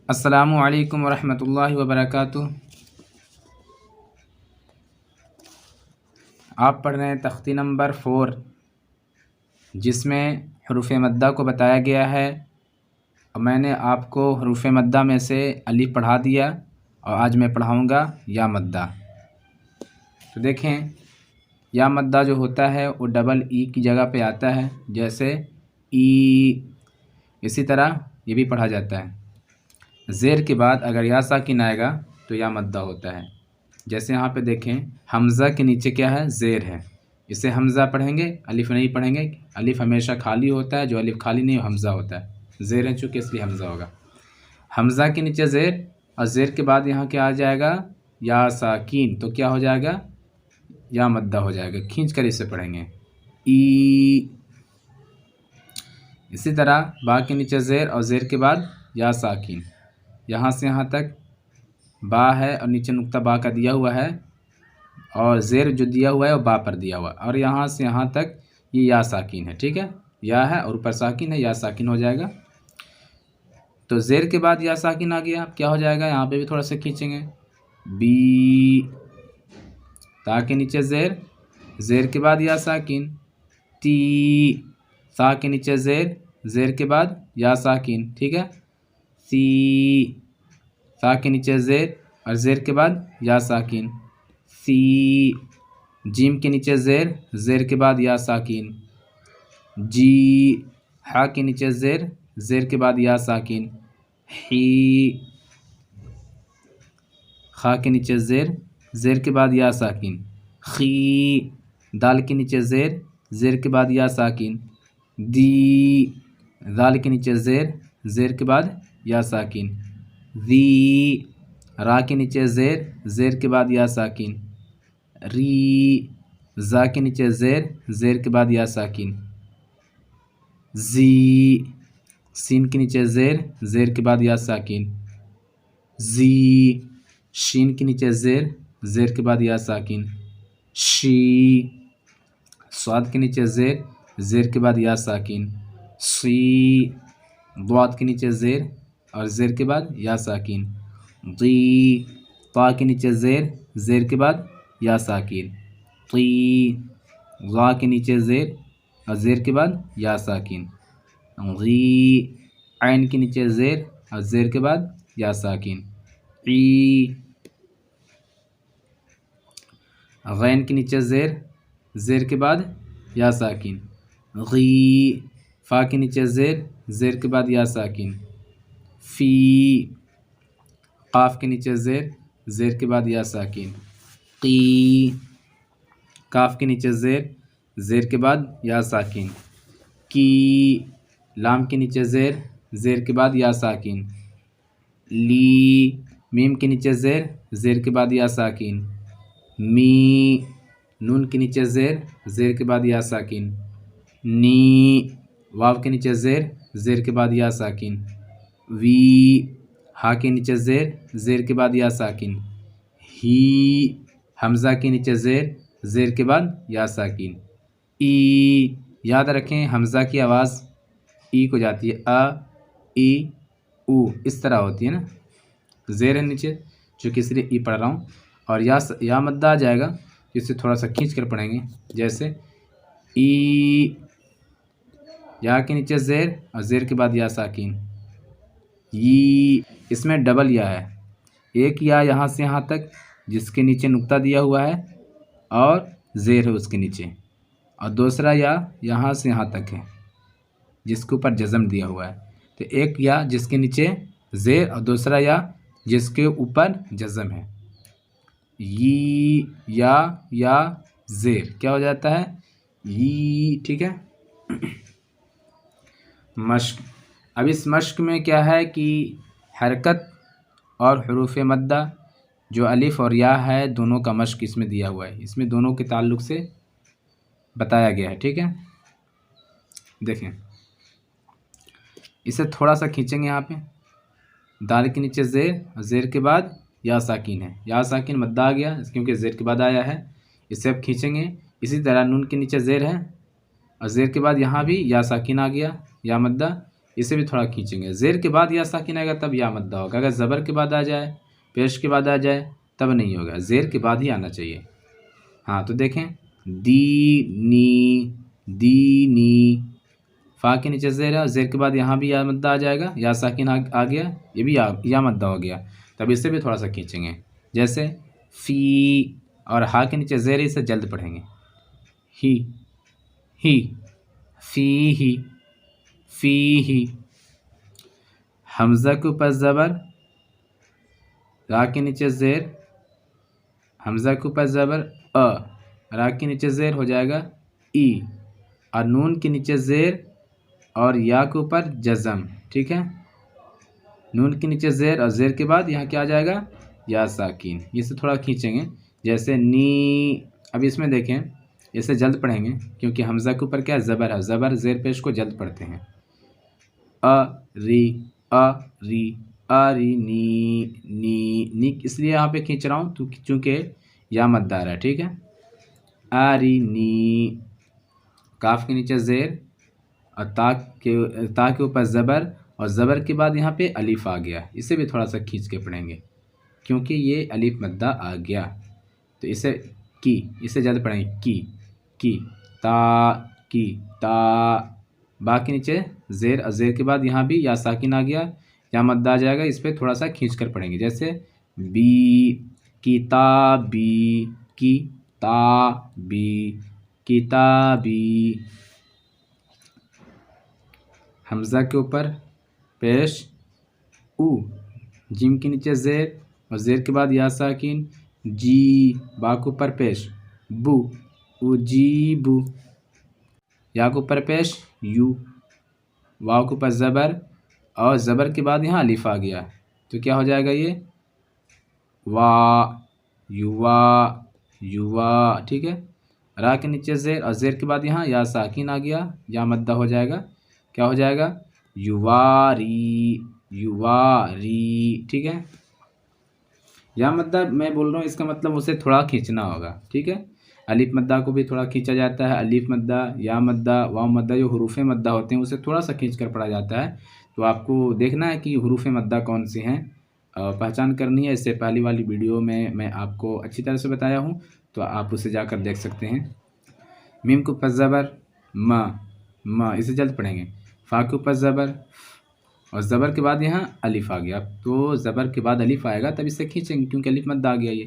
السلام علیکم ورحمۃ اللہ وبرکاتہ۔ آپ پڑھ رہے ہیں تختی نمبر 4، جس میں حروف مدہ کو بتایا گیا ہے، اور میں نے آپ کو حروف مدہ میں سے الف پڑھا دیا، اور آج میں پڑھاؤں گا یا مدہ۔ تو دیکھیں، یا مدہ جو ہوتا ہے وہ ڈبل ای کی جگہ پہ آتا ہے، جیسے ای۔ اسی طرح یہ بھی پڑھا جاتا ہے۔ زیر کے بعد اگر یا ساکن آئے گا تو یا مدہ ہوتا ہے۔ جیسے یہاں پہ دیکھیں، حمزہ کے نیچے کیا ہے؟ زیر ہے۔ اسے حمزہ پڑھیں گے، الف نہیں پڑھیں گے۔ الف ہمیشہ خالی ہوتا ہے، جو الف خالی نہیں حمزہ ہوتا ہے۔ زیر ہے چونکہ اس لیے حمزہ ہوگا۔ حمزہ کے نیچے زیر، اور زیر کے بعد یہاں کیا آ جائے گا؟ یا ساکین، تو کیا ہو جائے گا؟ یا مدہ ہو جائے گا۔ کھینچ کر اسے پڑھیں گے، ای۔ اسی طرح با کے نیچے زیر، اور زیر کے بعد یا ساکین۔ یہاں سے یہاں تک با ہے، اور نیچے نقطہ با کا دیا ہوا ہے، اور زیر جو دیا ہوا ہے وہ با پر دیا ہوا ہے، اور یہاں سے یہاں تک یہ یا ساکین ہے۔ ٹھیک ہے، یا ہے اور اوپر ساکین ہے، یا ساکین ہو جائے گا۔ تو زیر کے بعد یا ساکین آ گیا، کیا ہو جائے گا؟ یہاں پہ بھی تھوڑا سا کھینچیں گے، بی۔ تا کے نیچے زیر، زیر کے بعد یا ساکین، تی۔ تا کے نیچے زیر، زیر کے بعد یا ساکین۔ ٹھیک ہے، سی۔ تا کے نیچے زیر، اور زیر کے بعد یا ساکین، سی۔ جیم کے نیچے زیر، زیر کے بعد یا ساکین، جی۔ ہا کے نیچے زیر، زیر کے بعد یا ساکین، ہی۔ خا کے نیچے زیر، زیر کے بعد یا ساکین، خی۔ دال کے نیچے زیر، زیر کے بعد یا ساکین، دی۔ دال کے نیچے زیر، زیر کے بعد یا ساکین، دی۔ را کے نیچے زیر، زیر کے بعد یا ساکین، ری۔ زا کے نیچے زیر، زیر کے بعد یا ساکین، زی۔ سین کے نیچے زیر، زیر کے بعد یا ساکین، زی۔ شین کے نیچے زیر، زیر کے بعد یا ساکین، شی۔ صاد کے نیچے زیر، زیر کے بعد یا ساکین، سی۔ ضاد کے نیچے زیر، اور زیر کے بعد یا ساکین، ضی۔ طا کے نیچے زیر، زیر کے بعد یا ساکین، طی۔ ظا کے نیچے زیر، اور زیر کے بعد یا ساکین، غی۔ عین کے نیچے زیر، اور زیر کے بعد یا ساکین، عی۔ غین کے نیچے زیر، زیر کے بعد یا ساکین، غی۔ فا کے نیچے زیر، زیر کے بعد یا ساکین، فی۔ قاف کے نیچے زیر، زیر کے بعد یا ساکین، قی۔ کاف کے نیچے زیر، زیر کے بعد یا ساکین، کی۔ لام کے نیچے زیر، زیر کے بعد یا ساکین، لی۔ میم کے نیچے زیر، زیر کے بعد یا ساکین، می۔ نون کے نیچے زیر، زیر کے بعد یا ساکین، نی۔ واو کے نیچے زیر، زیر کے بعد یا ساکین، وی۔ ہا کے نیچے زیر، زیر کے بعد یا ساکین، ہی۔ حمزہ کے نیچے زیر، زیر کے بعد یا ساکین، ای۔ یاد رکھیں، حمزہ کی آواز ای کو جاتی ہے، ای، او، اس طرح ہوتی ہے نا۔ زیر ہے نیچے، چونکہ اس لیے ای پڑھ رہا ہوں، اور یا مدہ آ جائے گا، اسے تھوڑا سا کھینچ کر پڑھیں گے، جیسے ای۔ یا کے نیچے زیر، اور زیر کے بعد یا ساکین، ی۔ اس میں ڈبل یا ہے، ایک یا یہاں سے یہاں تک جس کے نیچے نقطہ دیا ہوا ہے، اور زیر ہے اس کے نیچے، اور دوسرا یا یہاں سے یہاں تک ہے جس کے اوپر جزم دیا ہوا ہے۔ تو ایک یا جس کے نیچے زیر، اور دوسرا یا جس کے اوپر جزم ہے، ی۔ یا زیر کیا ہو جاتا ہے؟ ی۔ ٹھیک ہے، مشق۔ اب اس مشق میں کیا ہے کہ حرکت اور حروف مدہ جو الف اور یا ہے، دونوں کا مشق اس میں دیا ہوا ہے، اس میں دونوں کے تعلق سے بتایا گیا ہے۔ ٹھیک ہے، دیکھیں، اسے تھوڑا سا کھینچیں گے، یہاں پہ دال کے نیچے زیر، اور زیر کے بعد یا ساکین ہے، یا ساکین مدہ آ گیا کیونکہ زیر کے بعد آیا ہے، اسے اب کھینچیں گے۔ اسی طرح نون کے نیچے زیر ہے، اور زیر کے بعد یہاں بھی یا ساکین آ گیا، یا مدہ، اسے بھی تھوڑا کھینچیں گے. زیر کے بعد یا ساکن آئے گا تب یا مدہ ہوگا. اگر زبر کے بعد آ جائے، پیش کے بعد آ جائے تب نہیں ہوگا، زیر کے بعد ہی آنا چاہیے. ہاں تو دیکھیں دی نی، دی نی، فا کے نیچے زیر ہے اور زیر کے بعد یہاں بھی یا مدہ آ جائے گا، یا ساکن آ گیا، یہ بھی یا مدہ ہو گیا. تب اسے بھی تھوڑا سا کھینچیں گے. جیسے فی، اور ہا کے نیچے زیر، اسے جلد پڑھیں گے. ہی، فی ہی، فی ہی. حمزہ کے اوپر زبر، را کے نیچے زیر، حمزہ کے اوپر زبر را کے نیچے زیر ہو جائے گا ای، اور نون کے نیچے زیر اور یا کے اوپر جزم. ٹھیک ہے، نون کے نیچے زیر اور زیر کے بعد یہاں کیا آ جائے گا، یا ساکین. اسے تھوڑا کھینچیں گے. جیسے نی، اب اس میں دیکھیں اسے جلد پڑھیں گے کیونکہ حمزہ کے اوپر کیا زبر ہے، زبر زیر پیش کو جلد پڑھتے ہیں. ری، ری نی، نی اس لیے یہاں پہ کھینچ رہا ہوں چونکہ یا مد آ رہا ہے. ٹھیک ہے، ری نی، کاف کے نیچے زیر اور تا کے اوپر زبر، اور زبر کے بعد یہاں پہ الف آ گیا. اسے بھی تھوڑا سا کھینچ کے پڑھیں گے کیونکہ یہ الف مدہ آ گیا. تو اسے جلد پڑھیں گے کی، تا، با کے نیچے زیر اور زیر کے بعد یہاں بھی یا ساکن آ گیا، یا مدہ آ جائے گا. اس پہ تھوڑا سا کھینچ کر پڑھیں گے. جیسے بی، کتابی، کتابی. حمزہ کے اوپر پیش او، جیم کے نیچے زیر اور زیر کے بعد یا ساکن، جی، با کے اوپر پیش بو، اجیبو. یا کے اوپر پیش یو، واو کے اوپر زبر اور زبر کے بعد یہاں الف آ گیا تو کیا ہو جائے گا، یہ وا، یوا. ٹھیک ہے، را کے نیچے زیر اور زیر کے بعد یہاں یا ساکن آ گیا، یا مدہ ہو جائے گا. کیا ہو جائے گا، یواری. ٹھیک ہے، یا مدہ میں بول رہا ہوں اس کا مطلب اسے تھوڑا کھینچنا ہوگا. ٹھیک ہے، الف مدہ کو بھی تھوڑا کھینچا جاتا ہے. الف مدہ، یا مدہ، واو مدہ، جو حروف مدہ ہوتے ہیں اسے تھوڑا سا کھینچ کر پڑھا جاتا ہے. تو آپ کو دیکھنا ہے کہ حروف مدہ کون سی ہیں، پہچان کرنی ہے. اس سے پہلی والی ویڈیو میں آپ کو اچھی طرح سے بتایا ہوں، تو آپ اسے جا کر دیکھ سکتے ہیں. میم کے اوپر زبر ما، اسے جلد پڑھیں گے. فا کے اوپر زبر اور زبر کے بعد یہاں الف آ گیا، تو زبر کے بعد الف آئے گا تب اسے کھینچیں گے کیونکہ الف مد آ گیا یہ،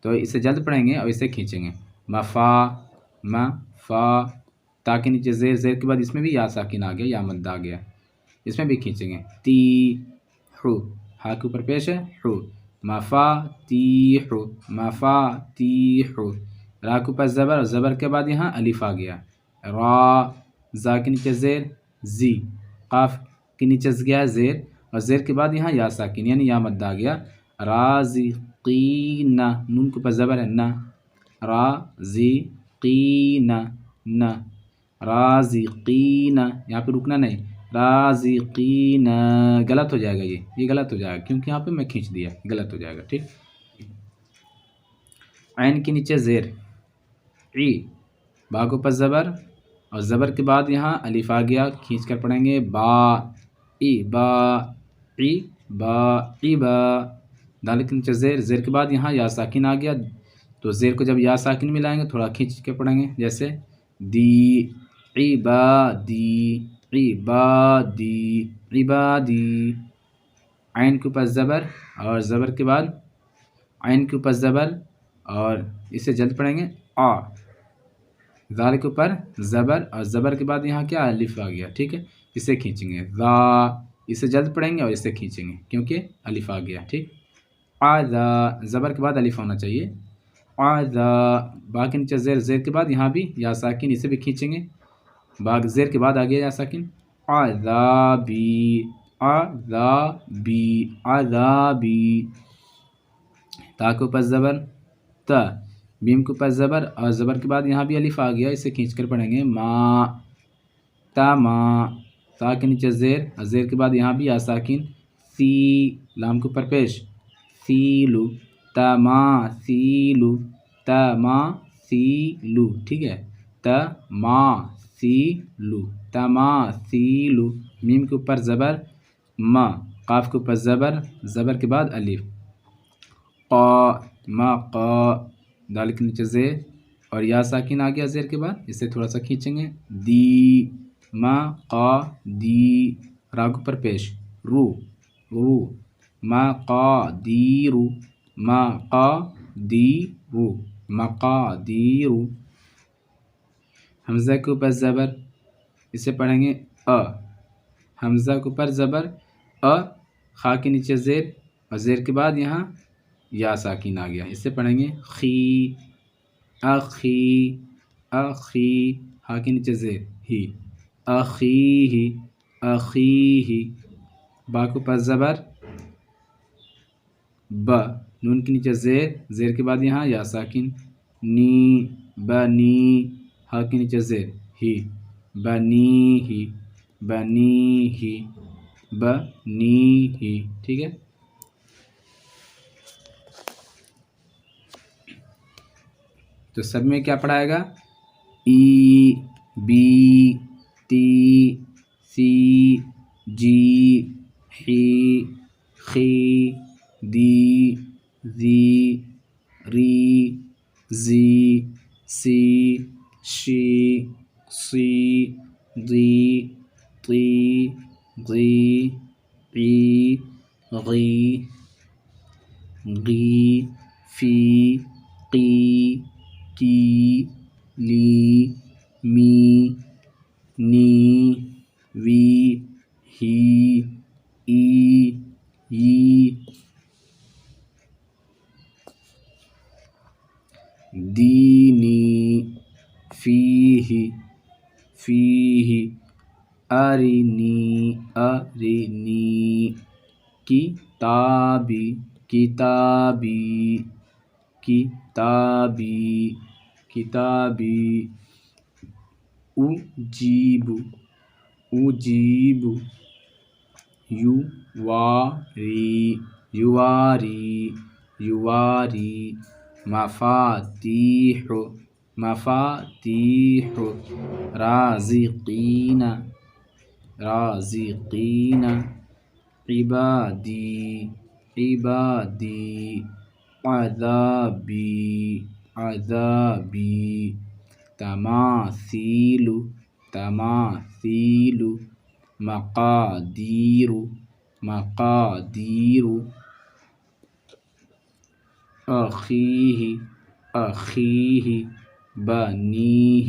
تو اسے جلد پڑھیں گے اور اسے کھینچیں گے. فا، تا کے نیچے زیر، زیر کے بعد اس میں بھی یا ساکن آ گیا، یا مد آ گیا، اس میں بھی کھینچیں گے. ہا کے اوپر پیش ہے مفاتیح. را کے اوپر زبر اور زبر کے بعد یہاں الف آ گیا. زا کے نیچے زیر، زی، قاف کے نیچے گیا زیر اور زیر کے بعد یہاں یا ساکن یعنی یا مد آ گیا. رازقین، نون کے اوپر زبر ہے نا، رازقین، رازقین، یہاں پہ رکنا نہیں، رازقین. غلط ہو جائے گا، یہ غلط ہو جائے گا کیونکہ یہاں پہ میں کھینچ دیا، غلط ہو جائے گا. ٹھیک، عین کے نیچے زیر، ای، با کے اوپر زبر اور زبر کے بعد یہاں الف آ گیا، کھینچ کر پڑھیں گے. با. دال کے نیچے زیر، زیر کے بعد یہاں یا ساکن آ گیا، تو زیر کو جب یا ساکن ملائیں گے تھوڑا کھینچ کے پڑھیں گے. جیسے عبادی. عین کے اوپر زبر اور زبر کے بعد عین کے اوپر زبر اور اسے جلد پڑھیں گے. ذال کے اوپر زبر اور زبر کے بعد یہاں کیا الف آ گیا. ٹھیک ہے، اسے کھینچیں گے. اسے جلد پڑھیں گے اور اسے کھینچیں گے کیونکہ الف آ گیا. ٹھیک، زبر کے بعد الف ہونا چاہیے. با کے نیچے زیر، زیر کے بعد یہاں بھی یا ساکن، اسے بھی کھینچیں گے. زیر کے بعد آ گیا یا ساکن. عذابی. تا کے اوپر زبر، میم کے اوپر زبر اور زبر کے بعد یہاں بھی الف آ گیا، اسے کھینچ کر پڑھیں گے. تا کے نیچے زیر اور زیر کے بعد یہاں بھی یا ساکن. لام کے اوپر پیش سیلو، تماثیلو. ٹھیک ہے، تماثیلو. میم کے اوپر زبر ما، قاف کے اوپر زبر، زبر کے بعد الف، قا ما قا، دال کے نیچے زیر اور یا ساکن آ گیا زیر کے بعد، اسے تھوڑا سا کھینچیں گے، دی ما قا دی، را کے اوپر پیش رو رو، ما قا دی رو، ما قا دی رو، مقادیر، حمزہ کے اوپر زبر، اسے پڑھیں گے حمزہ کے اوپر زبر خا کے نیچے زیر اور زیر کے بعد یہاں یا ساکن آ گیا، اسے پڑھیں گے خی اخی اخی، ہا کے نیچے زیر ہی، اخی ہی اخی ہی، با کے اوپر زبر نون کے نیچے زیر، زیر کے بعد یہاں یا ساکن، نی بنی، ہا کے نیچے زیر ہی، بنی ہی بنی ہی بنی ہی، ٹھیک ہے۔ تو سب میں کیا پڑھائے گا؟ ای بی تی سی جی حی خی دی زی ری زی سی شی سی دی طی غی عی غی غی فی قی کی لی می نی وی ہی ای ی دینی فیہ فیہ ارنی ارنی کتابی کتابی کتابی کتابی اجیب اجیب یواری یواری یواری مفاتیح مفاتیح رازقین رازقین عبادی عبادی عذابی عذابی تماثیل تماثیل مقادیر مقادیر اخیہ اخیہ بنیہ